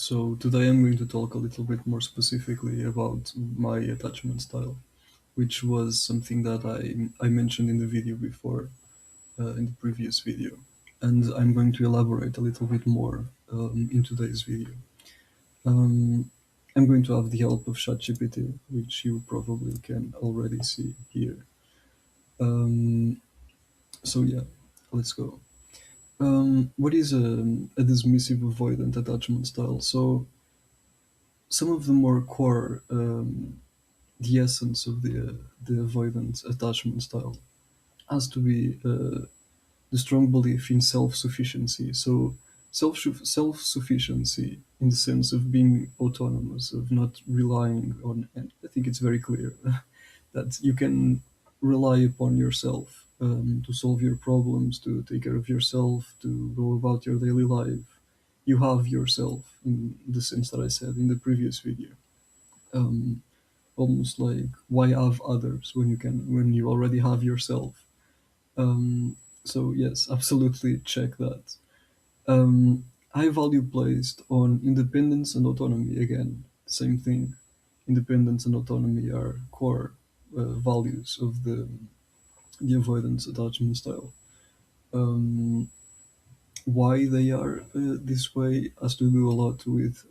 So today I'm going to talk a little bit more specifically about my attachment style, which was something that I mentioned in the video before, in the previous video. And I'm going to elaborate a little bit more in today's video. Um, I'm going to have the help of ChatGPT, which you probably can already see here. Um, so yeah, let's go. What is a dismissive avoidant attachment style? So some of the more core, the essence of the avoidant attachment style has to be the strong belief in self-sufficiency. So self-sufficiency in the sense of being autonomous, of not relying on. And I think it's very clear that you can rely upon yourself to solve your problems, to take care of yourself, to go about your daily life. You have yourself in the sense that I said in the previous video. Um, Almost like why have others when you already have yourself. So yes, absolutely check that. High value placed on independence and autonomy. Again, same thing. Independence and autonomy are core values of the avoidance attachment style. um, why they are this way has to do a lot with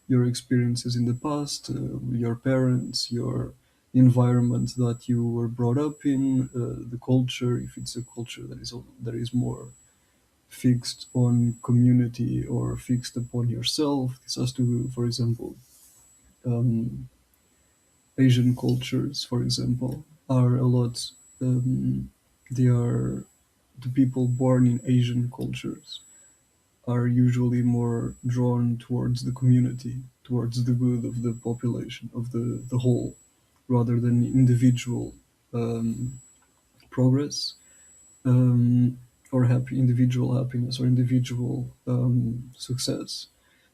your experiences in the past, your parents, your environment that you were brought up in, the culture. If it's a culture that is more fixed on community or fixed upon yourself, this has to do, for example, um, Asian cultures, for example, are a lot. They are the people born in Asian cultures are usually more drawn towards the community, towards the good of the population, of the whole, rather than individual um, progress, or happy individual happiness or individual success.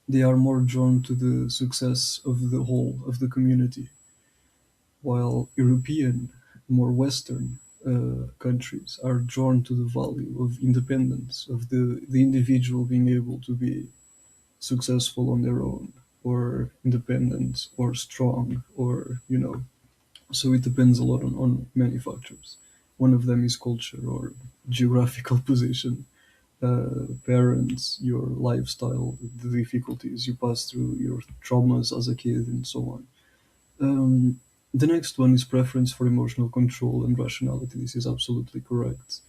They are more drawn to the success of the whole of the community, while European, more Western countries are drawn to the value of independence, of the individual being able to be successful on their own, or independent, or strong, or so it depends a lot on many factors. One of them is culture or geographical position, parents, your lifestyle, the difficulties you pass through, your traumas as a kid, and so on. The next one is preference for emotional control and rationality. This is absolutely correct.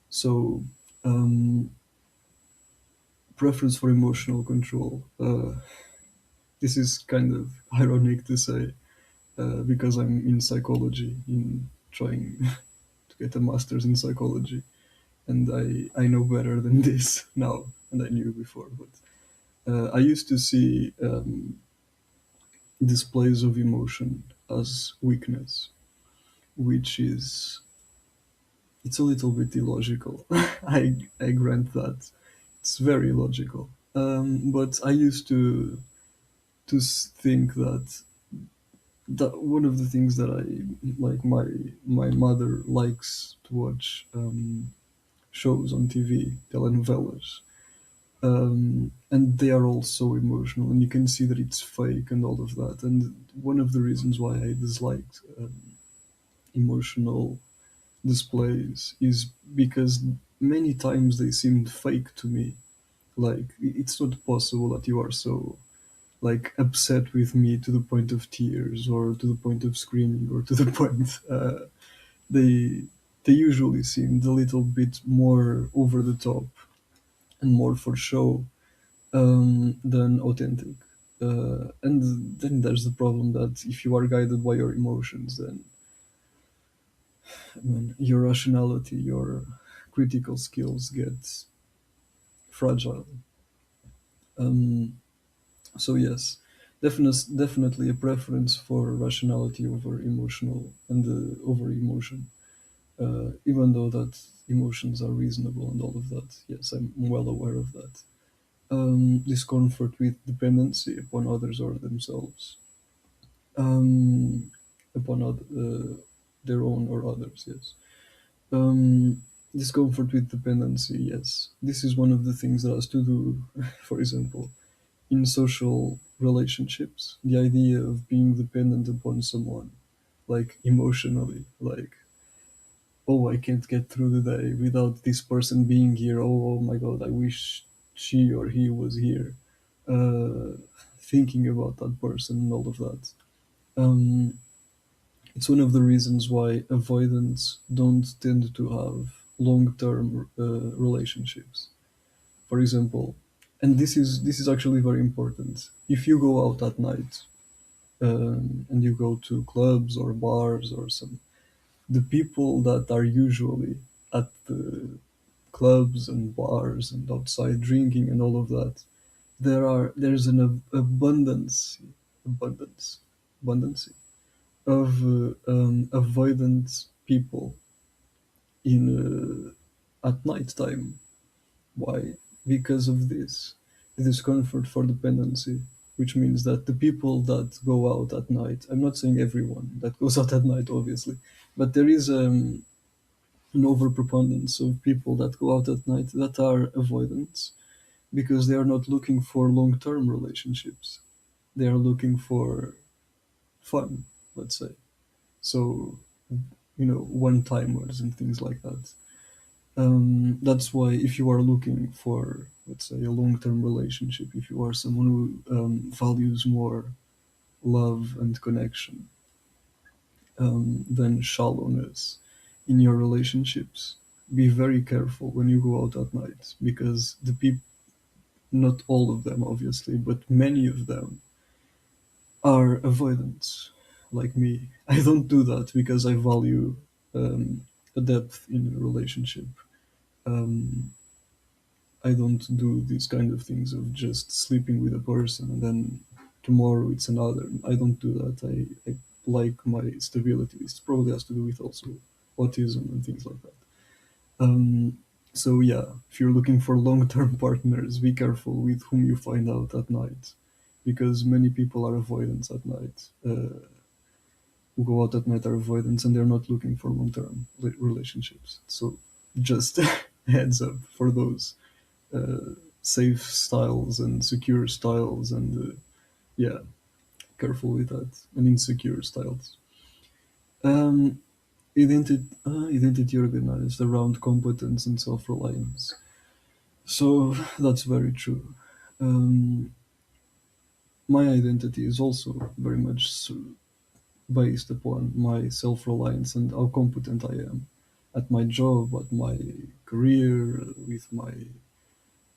So, um, preference for emotional control. This is kind of ironic to say, because I'm in psychology, in trying to get a master's in psychology, and I know better than this now, and I knew before. But I used to see displays of emotion as weakness, which is it's a little bit illogical. I grant that it's very illogical. But I used to think that one of the things that I like, my mother likes to watch shows on TV, telenovelas, and they are all so emotional, and you can see that it's fake and all of that. And one of the reasons why I disliked emotional displays is because many times they seemed fake to me. Like it's not possible that you are so like upset with me to the point of tears or to the point of screaming or to the point they they usually seemed a little bit more over the top and more for show than authentic. And then there's the problem that if you are guided by your emotions, then I mean, your rationality, your critical skills get fragile. Um, so yes, definitely a preference for rationality over emotional and over emotion. Even though that emotions are reasonable and all of that, yes, I'm well aware of that. Discomfort with dependency upon others or themselves, um, upon their own or others. Yes. Discomfort with dependency. Yes, this is one of the things that has to do, for example. in social relationships, the idea of being dependent upon someone, like emotionally, like, oh, I can't get through the day without this person being here. Oh my God, I wish she or he was here. Uh, Thinking about that person and all of that. Um, it's one of the reasons why avoidants don't tend to have long-term relationships. For example, and this is actually very important. If you go out at night and you go to clubs or bars or some, the people that are usually at the clubs and bars and outside drinking and all of that, there's an abundance abundance of avoidant people in at night time. Why? Because of this, the discomfort for dependency, which means that the people that go out at night, I'm not saying everyone that goes out at night, obviously, but there is an overpreponderance of people that go out at night that are avoidants because they are not looking for long-term relationships. They are looking for fun, let's say. So, one-timers and things like that. That's why if you are looking for, let's say, a long-term relationship, if you are someone who values more love and connection than shallowness in your relationships, be very careful when you go out at night because the people, not all of them obviously, but many of them are avoidant, like me. I don't do that because I value a depth in a relationship. Um, I don't do these kind of things of just sleeping with a person and then tomorrow it's another. I don't do that. I like my stability. This probably has to do with also autism and things like that. So yeah, if you're looking for long-term partners, be careful with whom you find out at night, because many people are avoidants at night. Who go out at night are avoidants, and they're not looking for long-term relationships. So just heads up for those safe styles and secure styles, and yeah, careful with that, and insecure styles. Um, identity organized around competence and self-reliance. So that's very true. Um, my identity is also very much based upon my self-reliance and how competent I am at my job, at my career, with my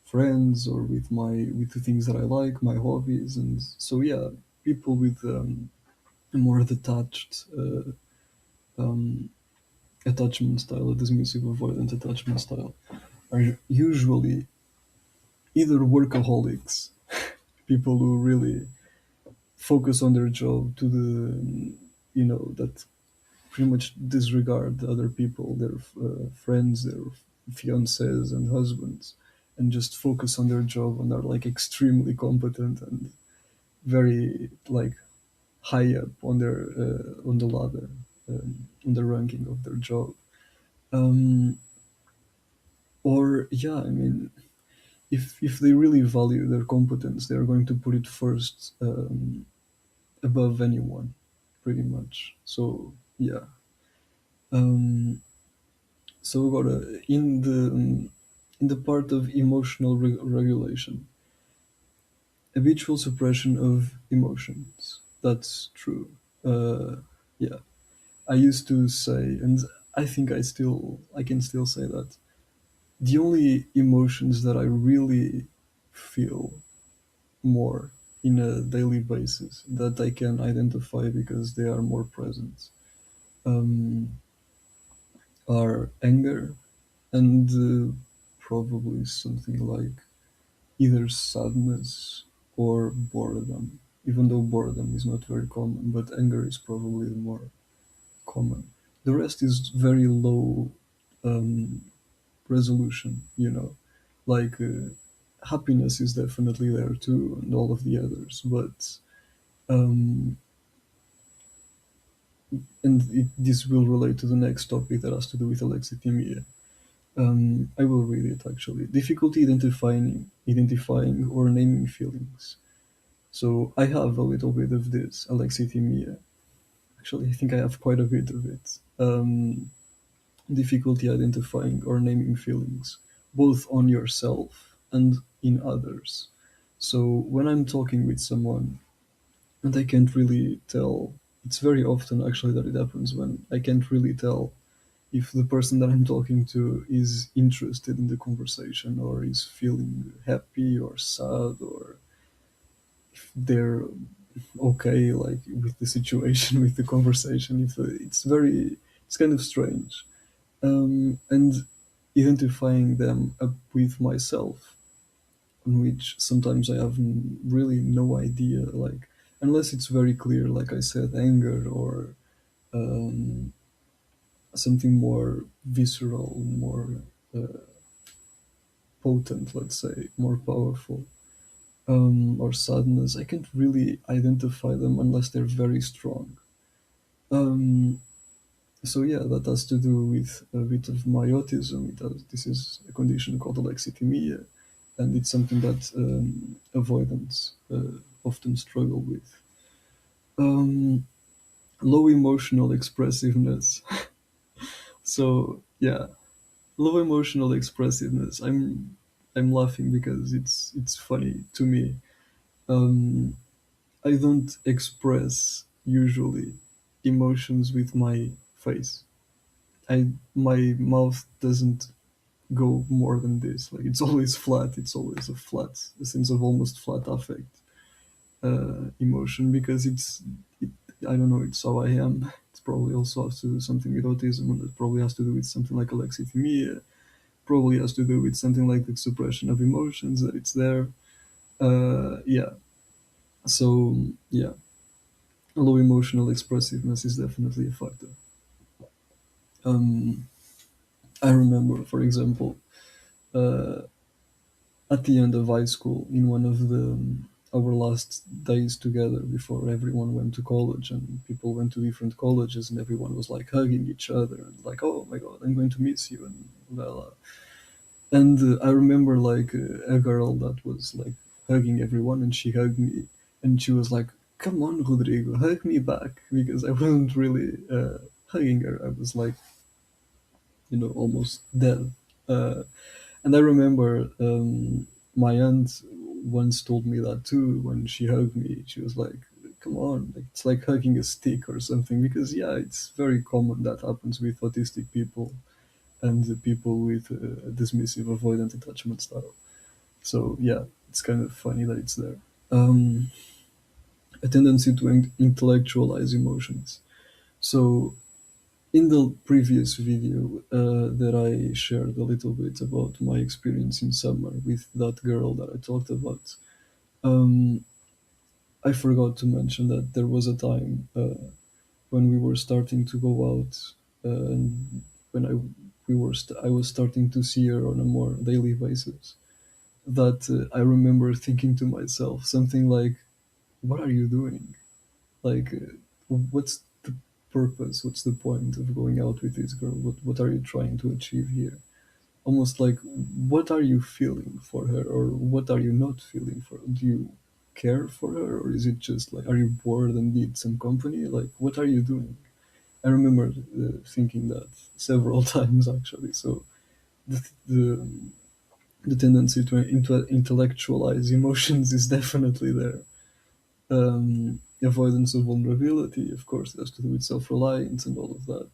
friends, or with the things that I like, my hobbies, and so yeah, people with a more detached um, attachment style, a dismissive avoidant attachment style, are usually either workaholics, people who really focus on their job to the that pretty much disregard other people, their friends, their fiancés and husbands, and just focus on their job and are like extremely competent and very like high up on the ladder, on the ranking of their job. Um, or yeah, I mean, if they really value their competence, they are going to put it first above anyone, pretty much. So yeah. Um, so we got in the part of emotional regulation, habitual suppression of emotions. That's true. Yeah, I used to say, and I think I can still say that the only emotions that I really feel more in a daily basis that I can identify because they are more present um, are anger and probably something like either sadness or boredom. Even though boredom is not very common, but anger is probably the more common. The rest is very low um, resolution, like happiness is definitely there too, and all of the others, but um, this will relate to the next topic that has to do with alexithymia. I will read it actually. Difficulty identifying or naming feelings. So I have a little bit of this alexithymia. Actually, I think I have quite a bit of it. Difficulty identifying or naming feelings, both on yourself and in others. So when I'm talking with someone and I can't really tell, it's very often actually that it happens when I can't really tell if the person that I'm talking to is interested in the conversation or is feeling happy or sad or if they're okay like with the situation with the conversation if it's kind of strange and identifying them up with myself on which sometimes I have really no idea like unless it's very clear like I said anger or um, something more visceral more uh, potent let's say more powerful or sadness I can't really identify them unless they're very strong um, so yeah, that has to do with a bit of my autism. This is a condition called alexithymia, and it's something that avoidants often struggle with. Um, Low emotional expressiveness. So yeah, low emotional expressiveness. I'm laughing because it's funny to me. Um, I don't express usually emotions with my face. My mouth doesn't go more than this. Like it's always flat. It's always a sense of almost flat affect emotion because it, I don't know. It's how I am. It's probably also has to do something with autism, and it probably has to do with something like alexithymia. Probably has to do with something like the suppression of emotions that it's there. Yeah. So yeah, low emotional expressiveness is definitely a factor. Um, I remember, for example, uh, at the end of high school in one of the our last days together before everyone went to college and people went to different colleges and everyone was like hugging each other and like oh my god I'm going to miss you and blah, blah. And I remember like a girl that was like hugging everyone and she hugged me and she was like come on Rodrigo hug me back because I wasn't really hugging her I was like almost dead uh, and I remember my aunt once told me that too when she hugged me. She was like, "Come on, like, it's like hugging a stick or something." Because yeah, it's very common that happens with autistic people and the people with dismissive avoidant attachment style. So yeah, it's kind of funny that it's there. Um, a tendency to intellectualize emotions. So in the previous video that I shared a little bit about my experience in summer with that girl that I talked about, um, I forgot to mention that there was a time when we were starting to go out and when I was starting to see her on a more daily basis. That I remember thinking to myself something like, "What are you doing? Like, what's the purpose? What's the point of going out with this girl? What are you trying to achieve here?" Almost like, what are you feeling for her, or what are you not feeling for her? Do you care for her, or is it just like, are you bored and need some company? Like, what are you doing? I remember thinking that several times actually. So the the tendency to intellectualize emotions is definitely there. Avoidance of vulnerability, of course, has to do with self-reliance and all of that.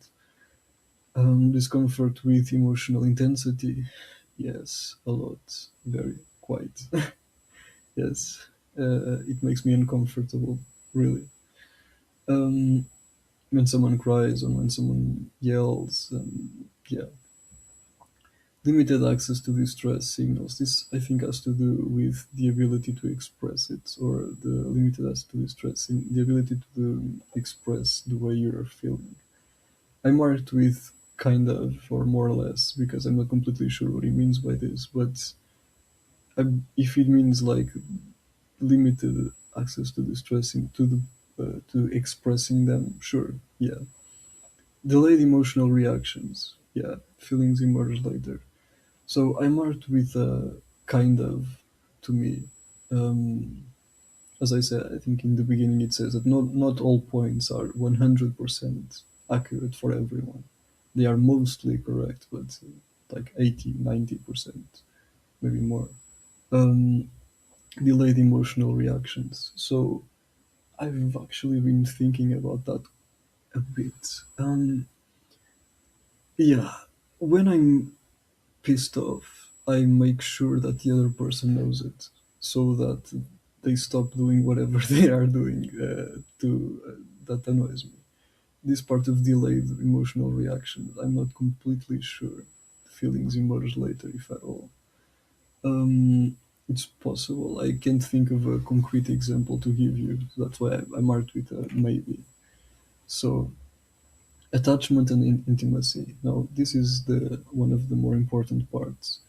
Discomfort with emotional intensity, yes, a lot, very, quite, yes. It makes me uncomfortable, really. Um, when someone cries or when someone yells, and yeah, limited access to distress signals. This, I think, has to do with the ability to express it, or the limited access to distress, in the ability to express the way you're feeling. I'm marked with kind of or more or less because I'm not completely sure what he means by this, but if it means like limited access to distressing to expressing them, sure, yeah. Delayed emotional reactions. Yeah, feelings emerge later. So I marked with kind of to me. Um, as I said, I think in the beginning it says that not all points are 100% accurate for everyone. They are mostly correct, but like 80, 90%, maybe more. Um, Delayed emotional reactions. So I've actually been thinking about that a bit. Yeah, when I'm pissed off, I make sure that the other person knows it, so that they stop doing whatever they are doing to that annoys me. This part of delayed emotional reaction, I'm not completely sure. Feelings emerge later, if at all. It's possible. I can't think of a concrete example to give you. That's why I marked with a maybe. So attachment and intimacy. Now, this is the one of the more important parts.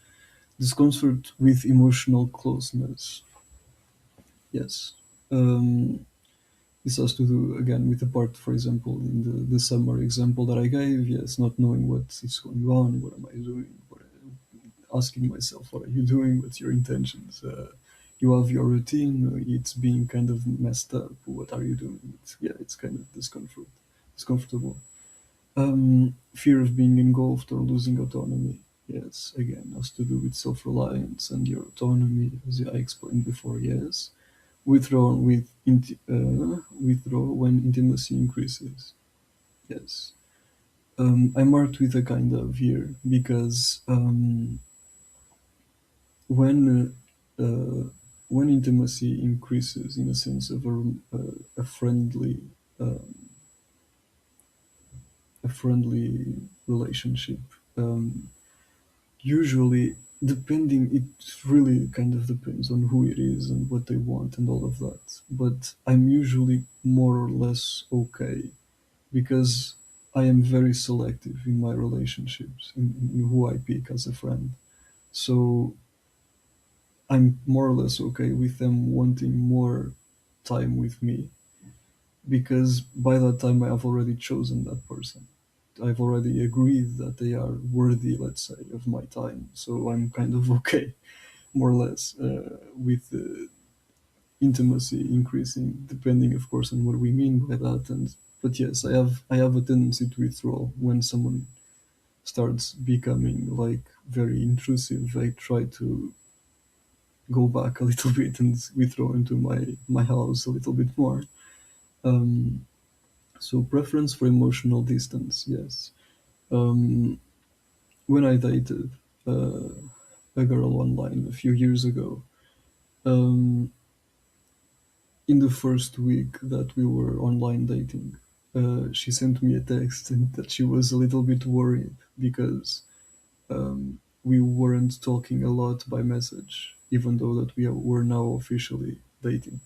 Discomfort with emotional closeness. Yes. Um, this has to do again with the part, for example, in the summary example that I gave. Yes, not knowing what is going on, what am I doing, asking myself, what are you doing? What's your intentions? You have your routine. It's being kind of messed up. What are you doing? It's kind of discomfortable. Fear of being engulfed or losing autonomy. Yes, again, has to do with self-reliance and your autonomy, as I explained before. Yes, withdraw when intimacy increases. Yes, I marked with a kind of here because when when intimacy increases in a sense of a friendly a friendly relationship. Um, Usually, depending, it really kind of depends on who it is and what they want and all of that. But I'm usually more or less okay because I am very selective in my relationships, in who I pick as a friend. So I'm more or less okay with them wanting more time with me because by that time I have already chosen that person. I've already agreed that they are worthy, let's say, of my time. So I'm kind of okay, more or less, with intimacy increasing, depending, of course, on what we mean by that. And but yes, I have a tendency to withdraw when someone starts becoming like very intrusive. I try to go back a little bit and withdraw into my house a little bit more. Um, so preference for emotional distance, yes. Um, when I dated uh, a girl online a few years ago, um, in the first week that we were online dating, she sent me a text and that she was a little bit worried because we weren't talking a lot by message, even though that we were now officially dating.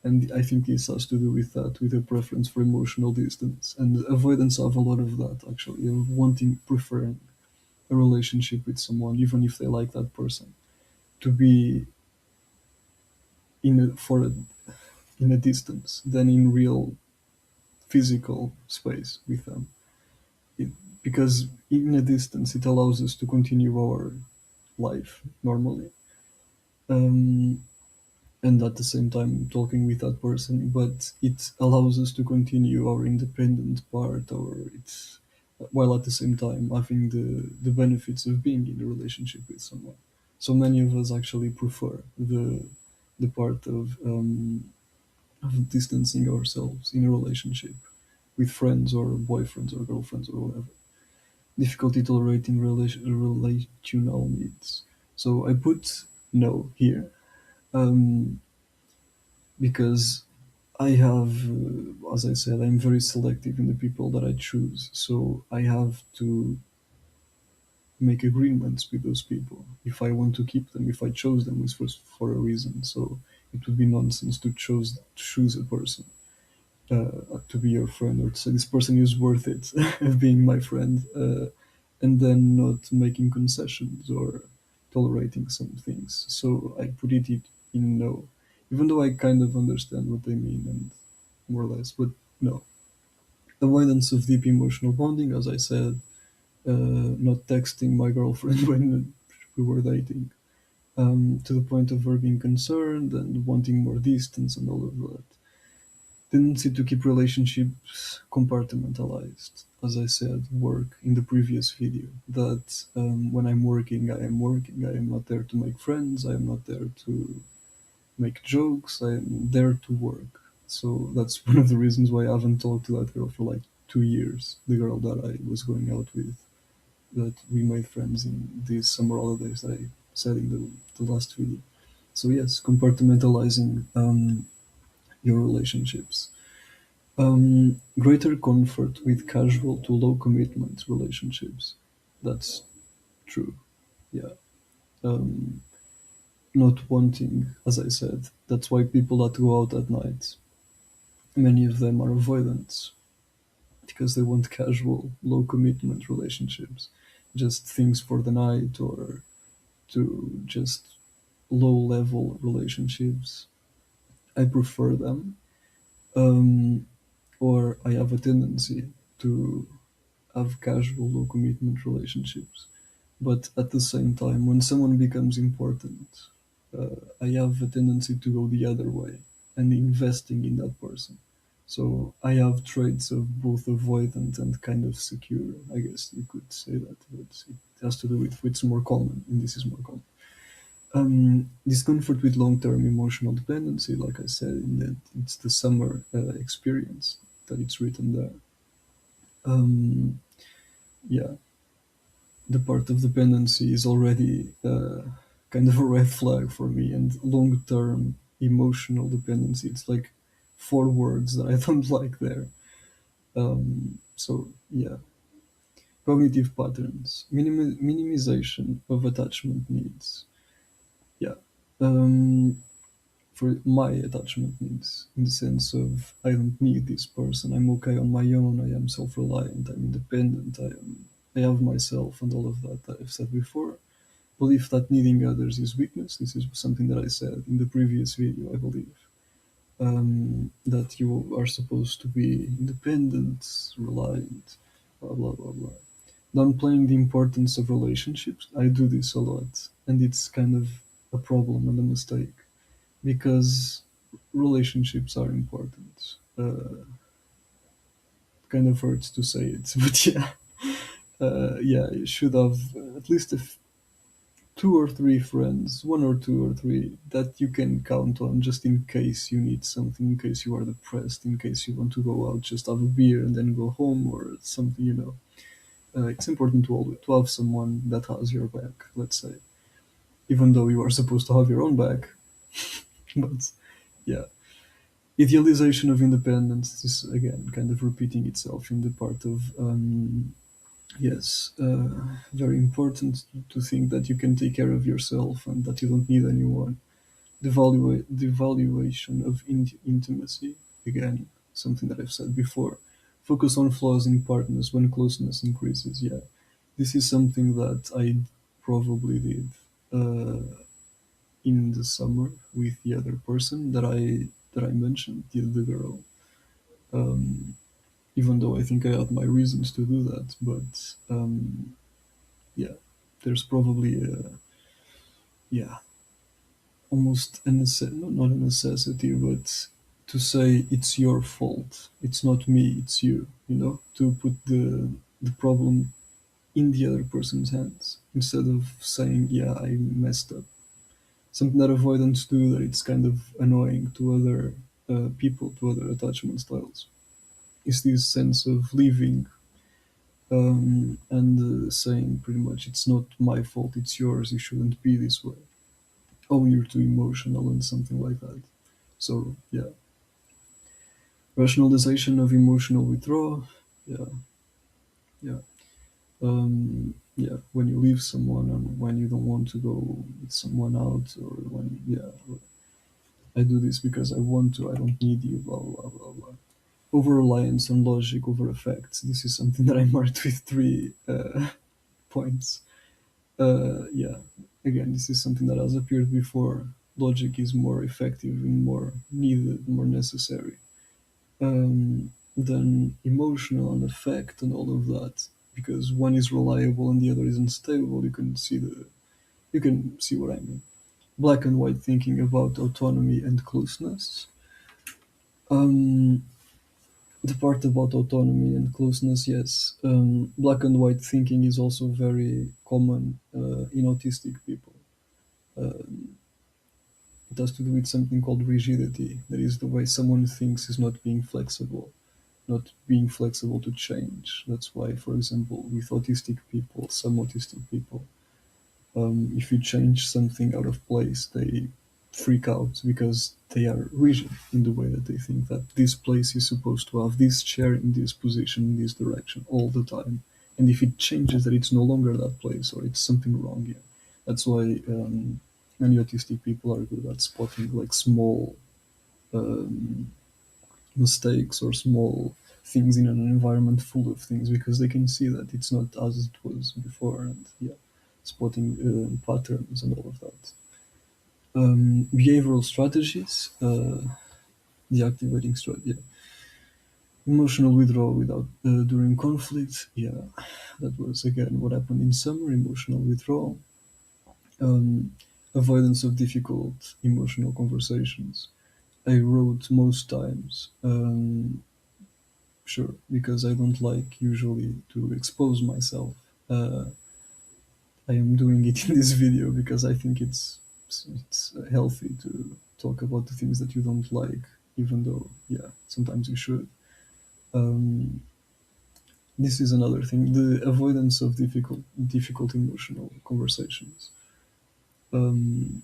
And I think this has to do with that, with a preference for emotional distance. And avoidance have a lot of that, actually, of wanting, preferring a relationship with someone, even if they like that person, to be in a distance than in real physical space with them. It, because in a distance, it allows us to continue our life normally. Um, and at the same time talking with that person, but it allows us to continue our independent part, or it's while at the same time having the benefits of being in a relationship with someone. So many of us actually prefer the part of distancing ourselves in a relationship with friends or boyfriends or girlfriends or whatever. Difficulty tolerating relational needs. So I put no here. Um, because I have, as I said, I'm very selective in the people that I choose. So I have to make agreements with those people if I want to keep them. If I chose them, it's for a reason. So it would be nonsense to choose a person to be your friend or to say this person is worth it of being my friend, and then not making concessions or tolerating some things. So I put it in no, even though I kind of understand what they mean and more or less, but no. Avoidance of deep emotional bonding, as I said, not texting my girlfriend when we were dating, to the point of her being concerned and wanting more distance and all of that. Tendency to keep relationships compartmentalized. As I said, work in the previous video, that when I'm working, I am working. I am not there to make friends. I am not there to make jokes. I am there to work. So that's one of the reasons why I haven't talked to that girl for like 2 years. The girl that I was going out with, that we made friends in these summer holidays that I said in the last video. So yes, compartmentalizing your relationships. Greater comfort with casual to low commitment relationships. That's true. Yeah. Um, Not wanting, as I said, that's why people that go out at night, many of them are avoidants because they want casual, low commitment relationships, just things for the night or to just low level relationships. I prefer them. Um, or I have a tendency to have casual, low commitment relationships. But at the same time, when someone becomes important, I have a tendency to go the other way and investing in that person. So I have traits of both avoidant and kind of secure. I guess you could say that, but it has to do with what's more common, and this is more common. Discomfort with long-term emotional dependency, like I said, in that it's the summer experience that it's written there. Um, yeah, the part of dependency is already kind of a red flag for me, and long-term emotional dependency. It's like four words that I don't like there. So yeah, cognitive patterns, minimization of attachment needs. Yeah. Um, for my attachment needs in the sense of I don't need this person. I'm okay on my own. I am self-reliant. I'm independent. I have myself and all of that I've said before. Believe that needing others is weakness. This is something that I said in the previous video, I believe. That you are supposed to be independent, reliant, blah blah blah blah. Downplaying the importance of relationships. I do this a lot, and it's kind of a problem and a mistake because relationships are important. Kind of hurts to say it, but yeah, yeah, you should have at least two or three friends, one or two or three that you can count on just in case you need something, in case you are depressed, in case you want to go out, just have a beer and then go home or something, you know. It's important to always to have someone that has your back, let's say, even though you are supposed to have your own back. But yeah, idealization of independence is again kind of repeating itself in the part of yes, very important to think that you can take care of yourself and that you don't need anyone. Devaluation of intimacy, again, something that I've said before. Focus on flaws in partners when closeness increases. Yeah, this is something that I probably did in the summer with the other person that I mentioned, the girl. Um, Even though I think I had my reasons to do that, but yeah, there's probably a yeah almost not a necessity, but to say it's your fault, it's not me, it's you. You know, to put the problem in the other person's hands instead of saying yeah I messed up. Something that avoidants do that it's kind of annoying to other people, to other attachment styles, is this sense of leaving and saying pretty much it's not my fault, it's yours, you shouldn't be this way. Oh, you're too emotional and something like that. So yeah, rationalization of emotional withdrawal. Yeah, yeah, yeah. When you leave someone and when you don't want to go with someone out, or when yeah, I do this because I want to. I don't need you. Blah blah blah blah. Over reliance on logic over effects. This is something that I marked with three points. Yeah, again, this is something that has appeared before. Logic is more effective and more needed, more necessary than emotional and affect and all of that. because one is reliable and the other is unstable. You can see what I mean. Black and white thinking about autonomy and closeness. Um, the part about autonomy and closeness, yes. Black and white thinking is also very common in autistic people. Um, it has to do with something called rigidity. That is, the way someone thinks is not being flexible, not being flexible to change. That's why, for example, with autistic people, some autistic people, if you change something out of place, they freak out because they are rigid in the way that they think that this place is supposed to have this chair in this position, in this direction, all the time. And if it changes, that it's no longer that place or it's something wrong here. That's why many autistic people are good at spotting like small um, mistakes or small things in an environment full of things because they can see that it's not as it was before, and yeah, spotting patterns and all of that. Behavioral strategies, deactivating strategy, yeah. Emotional withdrawal without during conflict, yeah, that was again what happened in summer. Emotional withdrawal, um, avoidance of difficult emotional conversations. I wrote most times. Sure, because I don't like usually to expose myself. Uh, I am doing it in this video because I think it's healthy to talk about the things that you don't like, even though yeah, sometimes you should. Um, this is another thing: the avoidance of difficult emotional conversations. Um,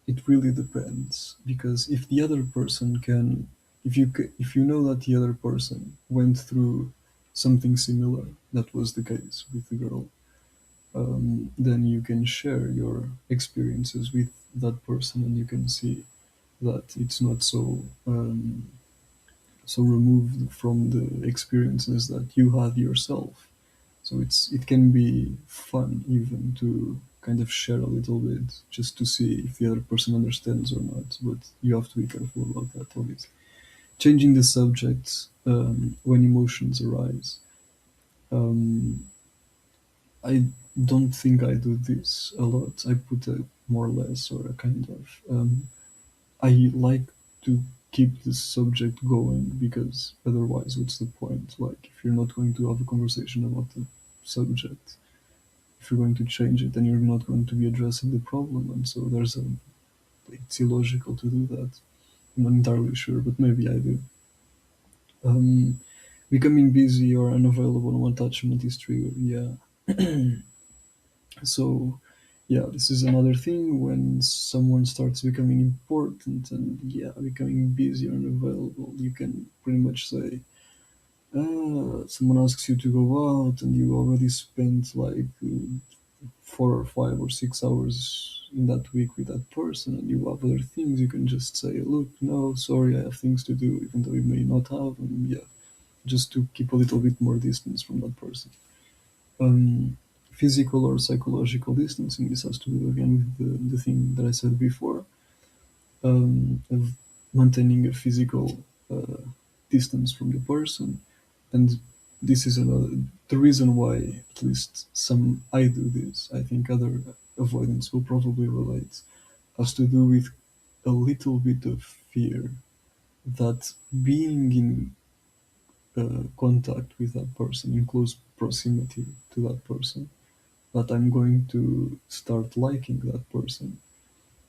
it really depends because if the other person can, if you know that the other person went through something similar, that was the case with the girl, then you can share your experiences with that person and you can see that it's not so removed from the experiences that you had yourself. So it can be fun even to kind of share a little bit just to see if the other person understands or not. But you have to be careful about that, obviously. Changing the subject when emotions arise. Um, I don't think I do this a lot. I put a more or less or a kind of. I like to keep the subject going because otherwise, what's the point? Like, if you're not going to have a conversation about the subject, if you're going to change it, then you're not going to be addressing the problem. And so it's illogical to do that. I'm not entirely sure, but maybe I do. Um, Becoming busy or unavailable when attachment is triggered. Yeah. So, yeah, this is another thing when someone starts becoming important and yeah, becoming busy or unavailable. You can pretty much say, someone asks you to go out and you already spent like 4 or 5 or 6 hours in that week with that person and you have other things. You can just say, look, no, sorry, I have things to do, even though you may not have, and yeah, just to keep a little bit more distance from that person. um, Physical or psychological distancing. This has to do again with the thing that I said before, of maintaining a physical uh, distance from the person. And this is another the reason why at least some I do this. I think other avoidance will probably relate. Has to do with a little bit of fear that being in contact with that person, in close proximity to that person, that I'm going to start liking that person.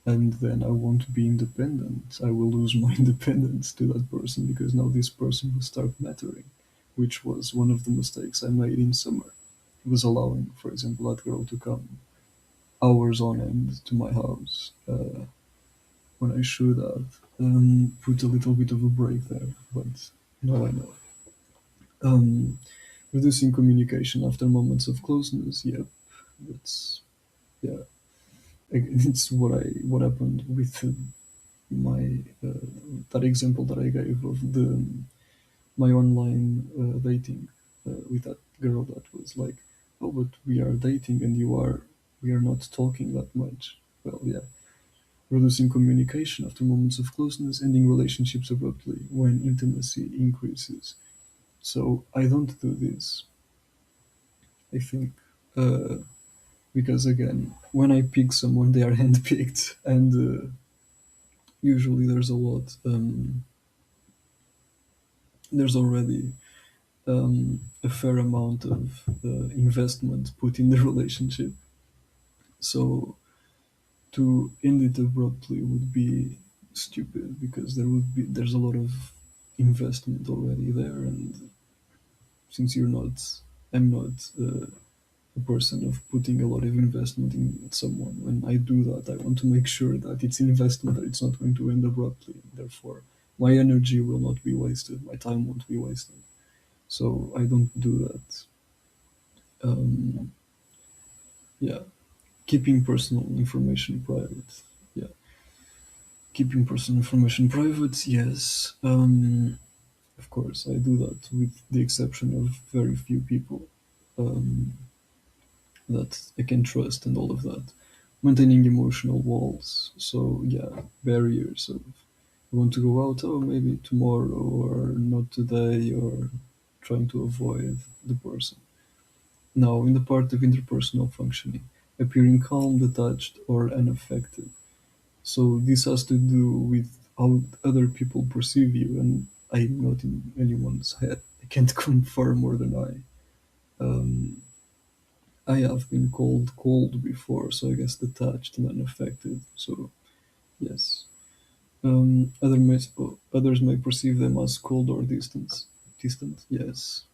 And then I won't be independent. I will lose my independence to that person because now this person will start mattering, which was one of the mistakes I made in summer. It was allowing, for example, that girl to come hours on end to my house when I should have put a little bit of a break there. But now I know. Um, Reducing communication after moments of closeness. Yep, that's yeah. It's what happened with my that example that I gave of the my online dating with that girl that was like, oh, but we are dating and we are not talking that much. Well, yeah, reducing communication after moments of closeness, ending relationships abruptly when intimacy increases. So I don't do this. I think. Uh, because again, when I pick someone, they are handpicked, and usually there's a lot. There's already a fair amount of investment put in the relationship. So to end it abruptly would be stupid because there's a lot of investment already there, and since I'm not a person of putting a lot of investment in someone. When I do that, I want to make sure that it's investment, that it's not going to end abruptly. Therefore, my energy will not be wasted, my time won't be wasted. So I don't do that. Um, yeah, keeping personal information private. Yeah, keeping personal information private. Yes, of course I do that, with the exception of very few people. Um, that I can trust and all of that. Maintaining emotional walls. So yeah, barriers of I want to go out, oh maybe tomorrow or not today, or trying to avoid the person. Now in the part of interpersonal functioning, appearing calm, detached or unaffected. So this has to do with how other people perceive you, and I'm not in anyone's head. I can't confirm more than I have been called cold before, so I guess detached and unaffected. So yes, others may perceive them as cold or distant. Distant, yes.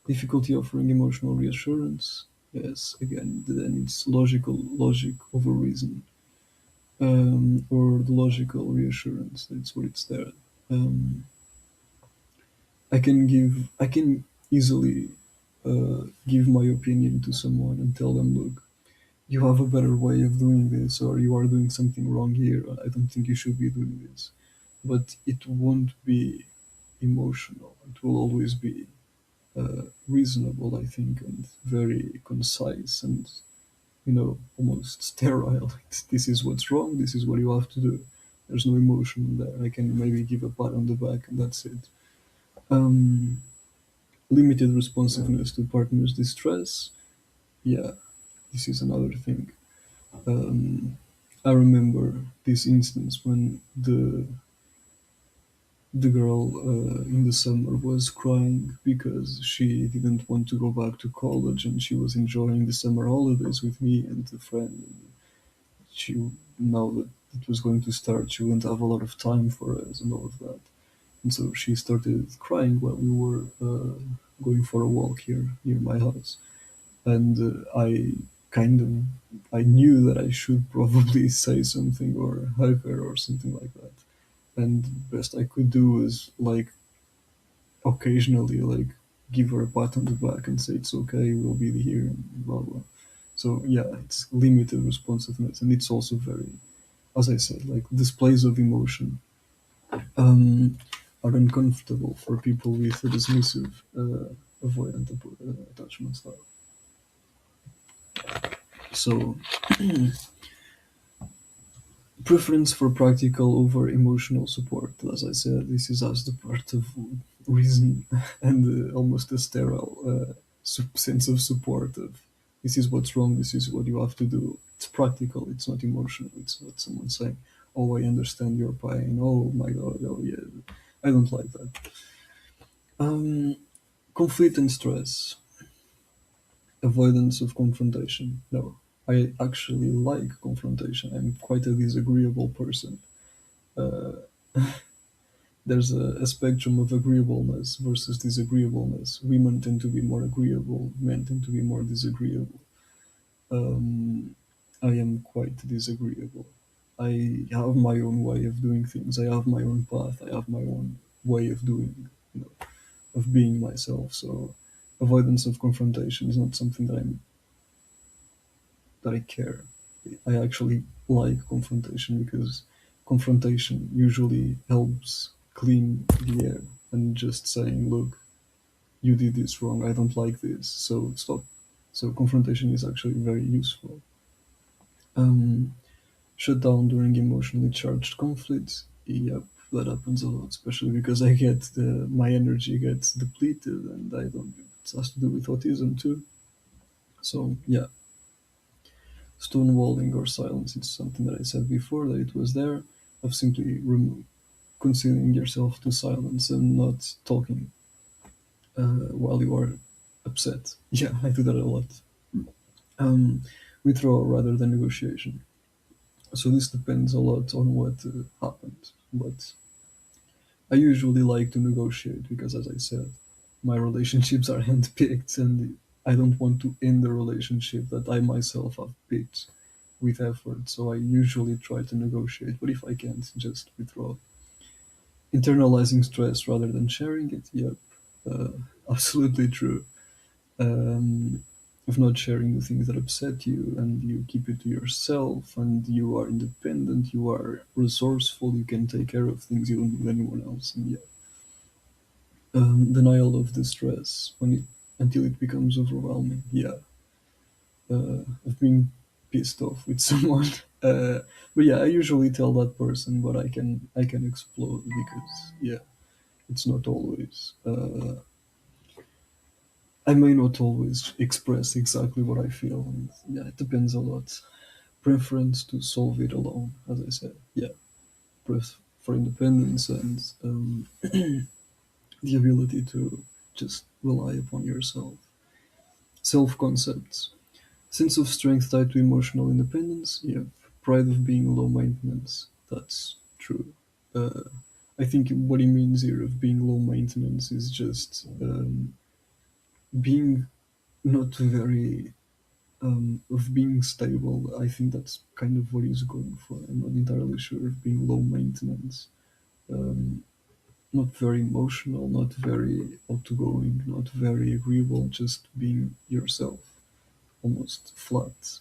Difficulty offering emotional reassurance. Yes, again, then it's logic over reason, or the logical reassurance. That's what it's there. Um, I can easily give my opinion to someone and tell them, look, you have a better way of doing this, or you are doing something wrong here. I don't think you should be doing this. But it won't be emotional. It will always be reasonable, I think, and very concise and, almost sterile. This is what's wrong. This is what you have to do. There's no emotion there. I can maybe give a pat on the back and that's it. Um, Limited responsiveness to partner's distress. Yeah, this is another thing. Um, I remember this instance when the girl in the summer was crying because she didn't want to go back to college and she was enjoying the summer holidays with me and a friend. And she now that it was going to start, she wouldn't have a lot of time for us and all of that. And so she started crying while we were going for a walk here near my house. And I knew that I should probably say something or hug her or something like that. And the best I could do was like occasionally like give her a pat on the back and say it's okay, we'll be here and blah blah. So yeah, it's limited responsiveness, and it's also very, as I said, like displays of emotion um, are uncomfortable for people with a dismissive, avoidant attachment style. So preference for practical over emotional support. As I said, this is as the part of reason and almost a sterile sense of support of this is what's wrong, this is what you have to do. It's practical, it's not emotional, it's not someone saying, oh, I understand your pain, oh my god, oh yeah. I don't like that. Um, Conflict and stress, avoidance of confrontation. No, I actually like confrontation. I'm quite a disagreeable person. Uh, there's a spectrum of agreeableness versus disagreeableness. Women tend to be more agreeable, men tend to be more disagreeable. Um, I am quite disagreeable. I have my own way of doing things. I have my own path. I have my own way of doing, of being myself. So, avoidance of confrontation is not something that I care. I actually like confrontation because confrontation usually helps clean the air and just saying, look, you did this wrong, I don't like this, so stop. So confrontation is actually very useful. Um, Shut down during emotionally charged conflicts. Yep, that happens a lot, especially because my energy gets depleted and I don't, it has to do with autism too. So yeah, stonewalling or silence, it's something that I said before that it was there, of simply concealing yourself to silence and not talking while you are upset. Yeah, I do that a lot. Um, Withdrawal rather than negotiation. So this depends a lot on what happened, but I usually like to negotiate because, as I said, my relationships are handpicked, and I don't want to end the relationship that I myself have picked with effort. So I usually try to negotiate, but if I can't, just withdraw. Internalizing stress rather than sharing it. Yep, uh, absolutely true. Um, of not sharing the things that upset you, and you keep it to yourself, and you are independent, you are resourceful, you can take care of things, you don't need anyone else. And yeah, denial of the stress until it becomes overwhelming. Yeah, of being pissed off with someone. But yeah, I usually tell that person, but I can explode because yeah, it's not always. I may not always express exactly what I feel, and yeah, it depends a lot. Preference to solve it alone, as I said. Yeah, for independence and the ability to just rely upon yourself. Self concepts. Sense of strength tied to emotional independence. Yeah. Pride of being low maintenance. That's true. Uh, I think what he means here of being low maintenance is just being not very of being stable. I think that's kind of what he's going for. I'm not entirely sure of being low maintenance. Um, Not very emotional, not very outgoing, not very agreeable, just being yourself, almost flat.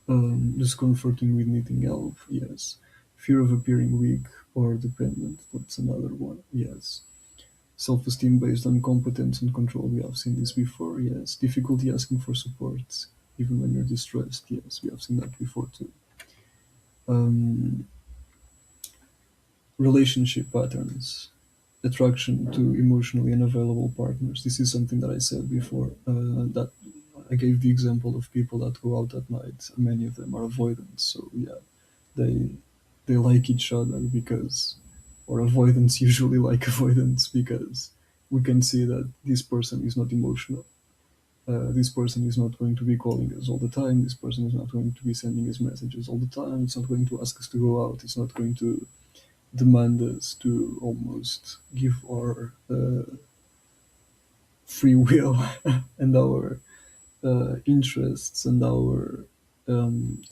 Discomforting with needing help, yes. Fear of appearing weak or dependent, that's another one, yes. Self-esteem based on competence and control, we have seen this before, yes. Difficulty asking for support, even when you're distressed, yes, we have seen that before too. Um, Relationship patterns, attraction to emotionally unavailable partners. This is something that I said before. That I gave the example of people that go out at night. Many of them are avoidants. So yeah, they they like each other because, or avoidants usually like avoidants because we can see that this person is not emotional. This person is not going to be calling us all the time. This person is not going to be sending us messages all the time. It's not going to ask us to go out. It's not going to demand us to almost give our free will and our interests and our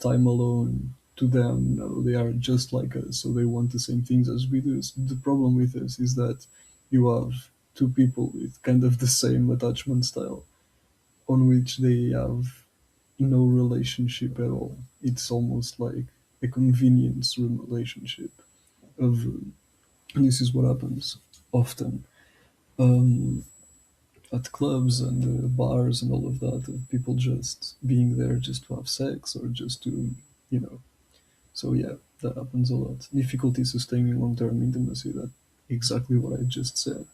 time alone to them. No, they are just like us, so they want the same things as we do. So the problem with this is that you have two people with kind of the same attachment style on which they have no relationship at all. It's almost like a convenience relationship of this is what happens often at clubs and bars and all of that, of people just being there just to have sex or just to, you know. So yeah, that happens a lot. Difficulty sustaining long-term intimacy. That exactly what I just said.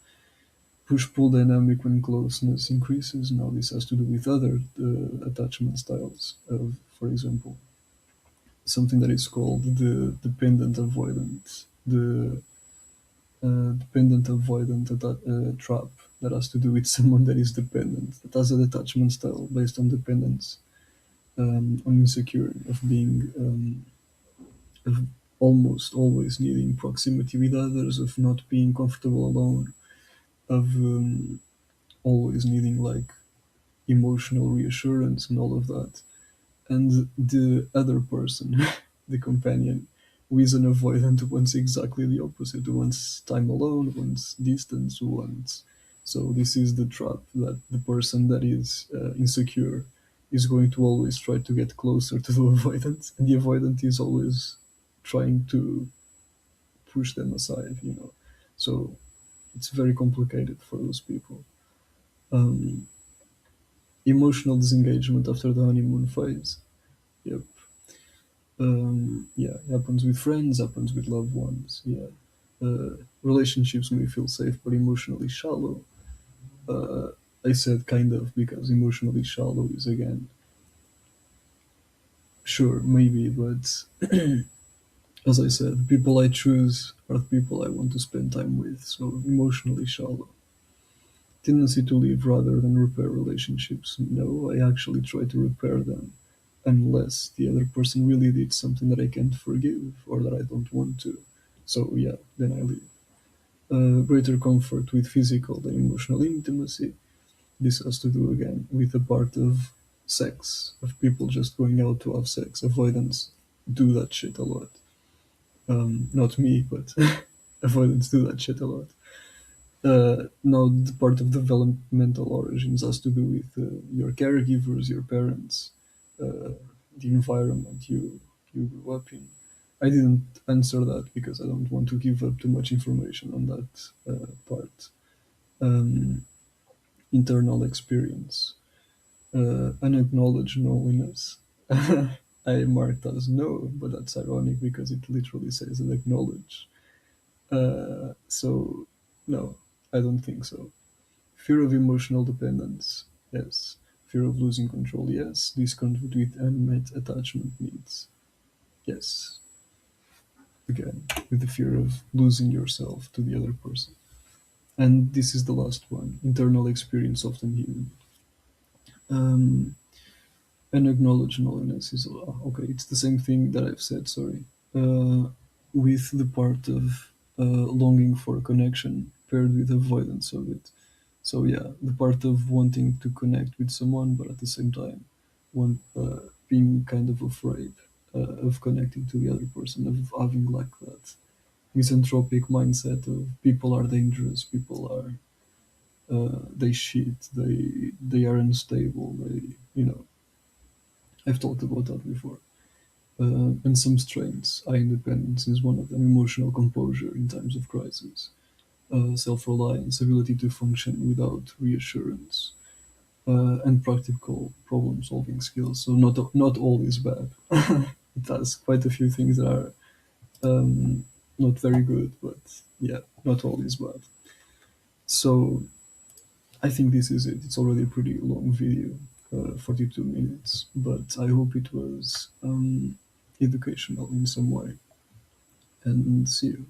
Push-pull dynamic when closeness increases. Now this has to do with other attachment styles. Of, for example, something that is called the dependent avoidant. The dependent avoidant trap that has to do with someone that is dependent, that has an attachment style based on dependence, on insecure, of being, of almost always needing proximity with others, of not being comfortable alone, of always needing like emotional reassurance and all of that. And the other person, the companion, who is an avoidant, wants exactly the opposite. Who wants time alone, wants distance, wants. So this is the trap that the person that is insecure is going to always try to get closer to the avoidant, and the avoidant is always trying to push them aside. You know, so it's very complicated for those people. Um, Emotional disengagement after the honeymoon phase. Yep. Yeah, it happens with friends, happens with loved ones. Yeah, relationships may feel safe but emotionally shallow. I said kind of because emotionally shallow is again. Sure, maybe, but as I said, the people I choose are the people I want to spend time with, so emotionally shallow. Tendency to leave rather than repair relationships. No, I actually try to repair them, unless the other person really did something that I can't forgive or that I don't want to. So, yeah, then I leave. Greater comfort with physical than emotional intimacy. This has to do again with the part of sex, of people just going out to have sex. Avoidance do that shit a lot. Not me, but avoidance do that shit a lot. Now, the part of developmental origins has to do with your caregivers, your parents, the environment you grew up in. I didn't answer that because I don't want to give up too much information on that part. Um, Internal experience, unacknowledged loneliness. I marked as no, but that's ironic because it literally says unacknowledged. So, no, I don't think so. Fear of emotional dependence, yes. Fear of losing control, yes. Discomfort with unmet attachment needs, yes. Again, with the fear of losing yourself to the other person. And this is the last one, internal experience often hidden. Um, Unacknowledged loneliness is okay. It's the same thing that I've said. Sorry, with the part of longing for connection paired with avoidance of it. So yeah, the part of wanting to connect with someone, but at the same time, one being kind of afraid of connecting to the other person, of having like that misanthropic mindset of people are dangerous, people are they shit, they are unstable, they I've talked about that before. And some strengths, high independence is one of them, emotional composure in times of crisis, self reliance, ability to function without reassurance, and practical problem solving skills. So, not all is bad. It has quite a few things that are not very good, but yeah, not all is bad. So, I think this is it. It's already a pretty long video, 42 minutes, but I hope it was educational in some way. And see you.